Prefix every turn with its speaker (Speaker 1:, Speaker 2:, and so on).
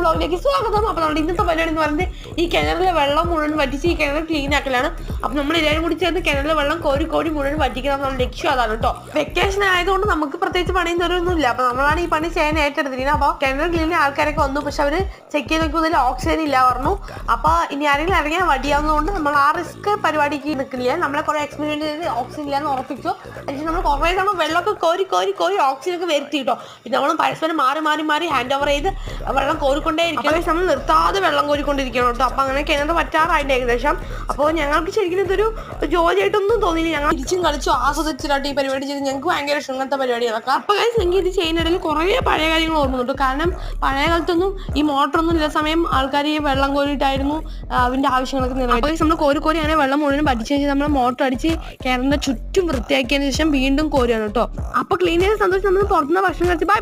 Speaker 1: വ്ലോഗിലേക്ക് സ്വാഗതം. അപ്പൊ നമ്മുടെ ഇന്നത്തെ പരിപാടി എന്ന് പറയുന്നത് ഈ കിണറിലെ വെള്ളം മുഴുവൻ വറ്റിച്ച് ഈ കിണർ ക്ലീൻ ആക്കലാണ്. അപ്പൊ നമ്മൾ എല്ലാവരും കൂടി ചേർന്ന് കിണറിലെ വെള്ളം കോരി മുഴുവൻ വറ്റിക്കണം എന്നുള്ള ലക്ഷ്യം അതാണ് കേട്ടോ. വെക്കേഷൻ ആയതുകൊണ്ട് നമുക്ക് പ്രത്യേകിച്ച് പണിയൊന്നും ഇല്ല. അപ്പൊ നമ്മളാണ് ഈ പണി ചെയ്യാൻ ഏറ്റെടുത്തിരിക്കുന്നത്. അപ്പൊ കിണർ ക്ലീനിൽ ആൾക്കാരൊക്കെ വന്നു, പക്ഷെ അവര് ചെക്ക് ചെയ്ത് നോക്കിയതിൽ ഓക്സിജൻ ഇല്ല പറഞ്ഞു. അപ്പൊ ഇനി ആരെങ്കിലും ഇറങ്ങിയാൽ വടിയാവുന്നതുകൊണ്ട് നമ്മൾ ആ റിസ്ക് പരിപാടിക്ക് നിൽക്കില്ല. നമ്മളെ കുറെ എക്സ്പെരിമെന്റ് ചെയ്ത് ഓക്സിജൻ ഇല്ലാന്ന് ഉറപ്പിച്ചു. അതിന് നമ്മൾ കുറേ തവണ വെള്ളമൊക്കെ കോരി ഓക്സിജൻ ഒക്കെ വരുത്തി കേട്ടോ. പിന്നെ നമ്മൾ പരസ്പരം മാറി ഹാൻഡ് ഓവർ ചെയ്ത് വെള്ളം കോരിക്കൊണ്ടേ ഇരിക്കണം. നമ്മൾ നിർത്താതെ വെള്ളം കോരിക്കൊണ്ടിരിക്കണം കേട്ടോ. അപ്പൊ അങ്ങനെ കിണർ പറ്റാറായിട്ട് ഏകദേശം. അപ്പോൾ ഞങ്ങൾക്ക് ശരിക്കും ഇതൊരു ജോലിയായിട്ടൊന്നും തോന്നിയില്ല. ഞങ്ങൾ തിരിച്ചും കളിച്ചു ആസ്വദിച്ചിട്ടായിട്ട് ഈ പരിപാടി ചെയ്ത് ഞങ്ങൾക്ക് ഭയങ്കര ഇഷ്ടത്തെ പരിപാടികളൊക്കെ. അപ്പൊ എനിക്ക് ഇത് ചെയ്യുന്നതിൽ കുറേ പഴയ കാര്യങ്ങൾ ഓർമ്മ കിട്ടും. കാരണം പഴയ കാലത്തൊന്നും ഈ മോട്ടറൊന്നും ഇല്ല സമയം ആൾക്കാർ ഈ വെള്ളം കോരിയിട്ടായിരുന്നു അതിന്റെ ആവശ്യങ്ങളൊക്കെ നിറവേറ്റും. നമ്മൾ കോരി അങ്ങനെ വെള്ളം മുഴുവൻ പഠിച്ചു കഴിഞ്ഞാൽ നമ്മൾ മോട്ടർ അടിച്ച് കിണറിന്റെ ചുറ്റും വൃത്തിയാക്കിയതിന് ശേഷം വീണ്ടും കോരുകയാണ് കേട്ടോ. അപ്പൊ ക്ലീൻ ചെയ്ത സന്തോഷം നമ്മൾ പുറത്തുനിന്ന് ഭക്ഷണം കഴിച്ച് ബൈ.